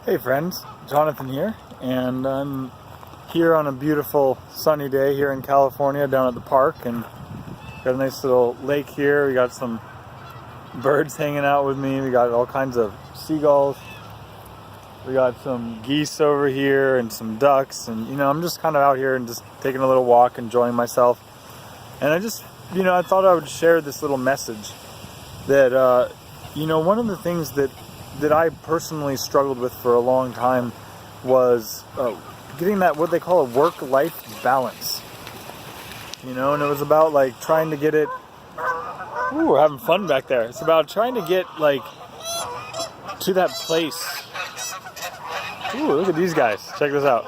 Hey friends, Jonathan here, and I'm here on a beautiful sunny day here in California down at the park, and got a nice little lake here. We got some birds hanging out with me. We got all kinds of seagulls. We got some geese over here and some ducks, and I'm just kind of out here and just taking a little walk, enjoying myself. And I just, I thought I would share this little message that, one of the things that I personally struggled with for a long time was getting that, what they call a work-life balance. And it was about like trying to get it. Ooh, we're having fun back there. It's about trying to get like to that place. Ooh, look at these guys. Check this out.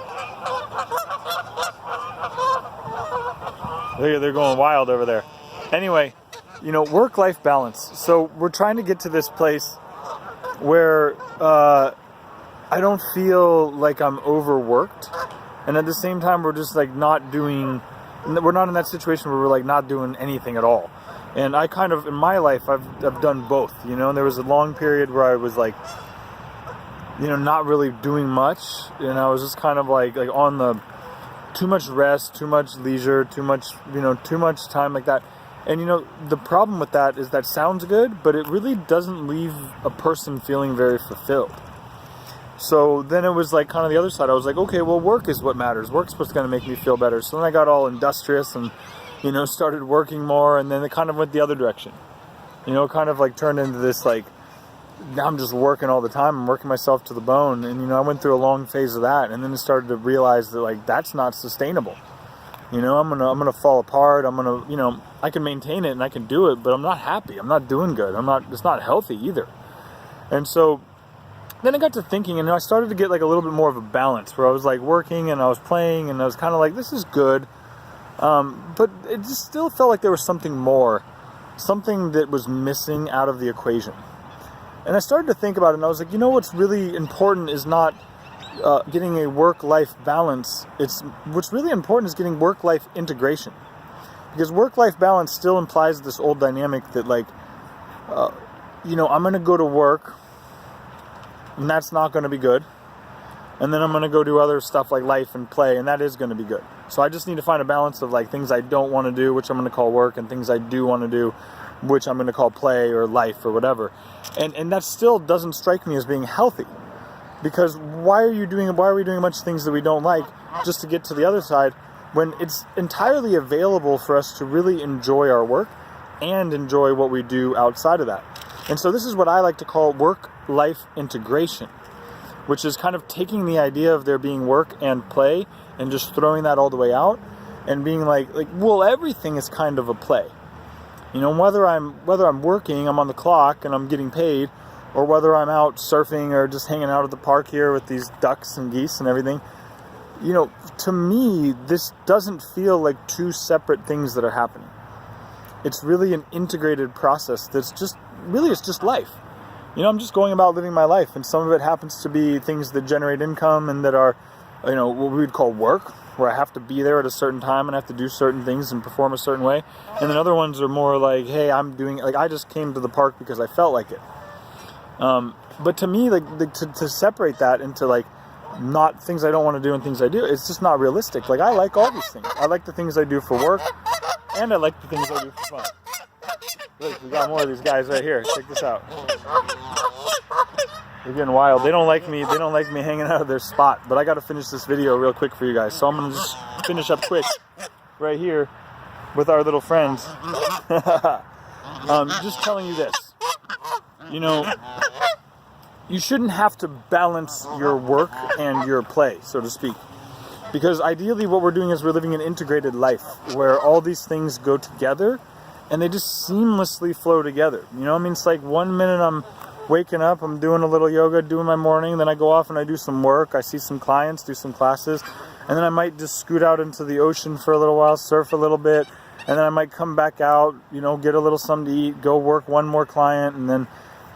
They're going wild over there. Anyway, work-life balance. So we're trying to get to this place where I don't feel like I'm overworked, and at the same time we're just like we're not in that situation where we're like not doing anything at all. And I kind of, in my life, I've done both, and there was a long period where I was like, not really doing much, and I was just kind of like on the too much rest, too much leisure, too much time like that. And the problem with that is that sounds good, but it really doesn't leave a person feeling very fulfilled. So then it was like kind of the other side. I was like, okay, well, work is what matters. Work's what's going to make me feel better. So then I got all industrious and, started working more. And then it kind of went the other direction. Kind of like turned into this like, now I'm just working all the time. I'm working myself to the bone. And, I went through a long phase of that. And then I started to realize that like, that's not sustainable. I'm gonna fall apart. I can maintain it and I can do it, but I'm not happy. I'm not doing good. It's not healthy either. And so then I got to thinking, and I started to get like a little bit more of a balance where I was like working and I was playing and I was kind of like, this is good. But it just still felt like there was something more, something that was missing out of the equation. And I started to think about it and I was like, what's really important is not getting a work-life balance. What's really important is getting work-life integration, because work-life balance still implies this old dynamic that like, I'm going to go to work, and that's not going to be good, and then I'm going to go do other stuff like life and play, and that is going to be good. So I just need to find a balance of like things I don't want to do, which I'm going to call work, and things I do want to do, which I'm going to call play or life or whatever. And that still doesn't strike me as being healthy. Because why are we doing a bunch of things that we don't like just to get to the other side, when it's entirely available for us to really enjoy our work and enjoy what we do outside of that? And so this is what I like to call work-life integration, which is kind of taking the idea of there being work and play and just throwing that all the way out and being like, well, everything is kind of a play. Whether I'm working, I'm on the clock and I'm getting paid, or whether I'm out surfing or just hanging out at the park here with these ducks and geese and everything, to me, this doesn't feel like two separate things that are happening. It's really an integrated process that's just, really, it's just life. I'm just going about living my life, and some of it happens to be things that generate income and that are, what we would call work, where I have to be there at a certain time and I have to do certain things and perform a certain way. And then other ones are more like, hey, I just came to the park because I felt like it. But to me, to separate that into like not things I don't want to do and things I do, it's just not realistic. Like, I like all these things. I like the things I do for work, and I like the things I do for fun. Look, we got more of these guys right here. Check this out. They're getting wild. They don't like me hanging out of their spot. But I got to finish this video real quick for you guys. So I'm gonna just finish up quick right here with our little friends. Just telling you this. You shouldn't have to balance your work and your play, so to speak. Because ideally what we're doing is we're living an integrated life where all these things go together and they just seamlessly flow together. It's like 1 minute I'm waking up, I'm doing a little yoga, doing my morning, then I go off and I do some work, I see some clients, do some classes, and then I might just scoot out into the ocean for a little while, surf a little bit, and then I might come back out, get a little something to eat, go work one more client, and then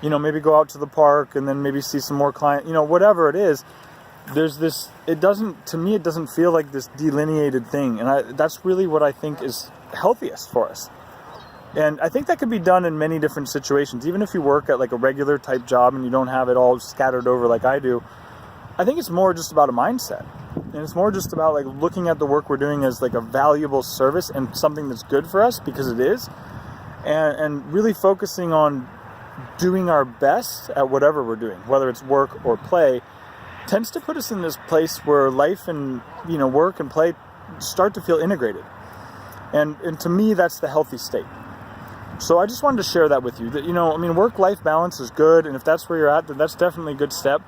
maybe go out to the park and then maybe see some more client, whatever it is. There's this, to me, it doesn't feel like this delineated thing. And that's really what I think is healthiest for us. And I think that could be done in many different situations. Even if you work at like a regular type job and you don't have it all scattered over like I do, I think it's more just about a mindset. And it's more just about like looking at the work we're doing as like a valuable service and something that's good for us, because it is. And really focusing on doing our best at whatever we're doing, whether it's work or play, tends to put us in this place where life and, you know, work and play start to feel integrated. And to me, that's the healthy state. So I just wanted to share that with you. That, you know, I mean, work-life balance is good, and if that's where you're at, then that's definitely a good step.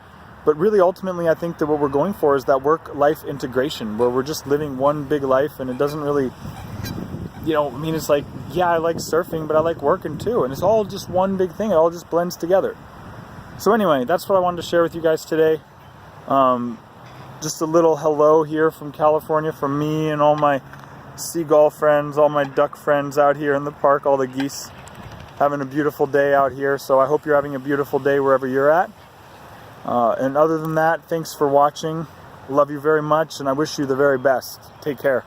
But really, ultimately, I think that what we're going for is that work-life integration, where we're just living one big life, and it doesn't really, you know, I mean, it's like, yeah, I like surfing, but I like working too, and it's all just one big thing. It all just blends together. So anyway, that's what I wanted to share with you guys today. Just a little hello here from California, from me and all my seagull friends, all my duck friends out here in the park, all the geese having a beautiful day out here. So I hope you're having a beautiful day wherever you're at. And other than that, thanks for watching. Love you very much, and I wish you the very best. Take care.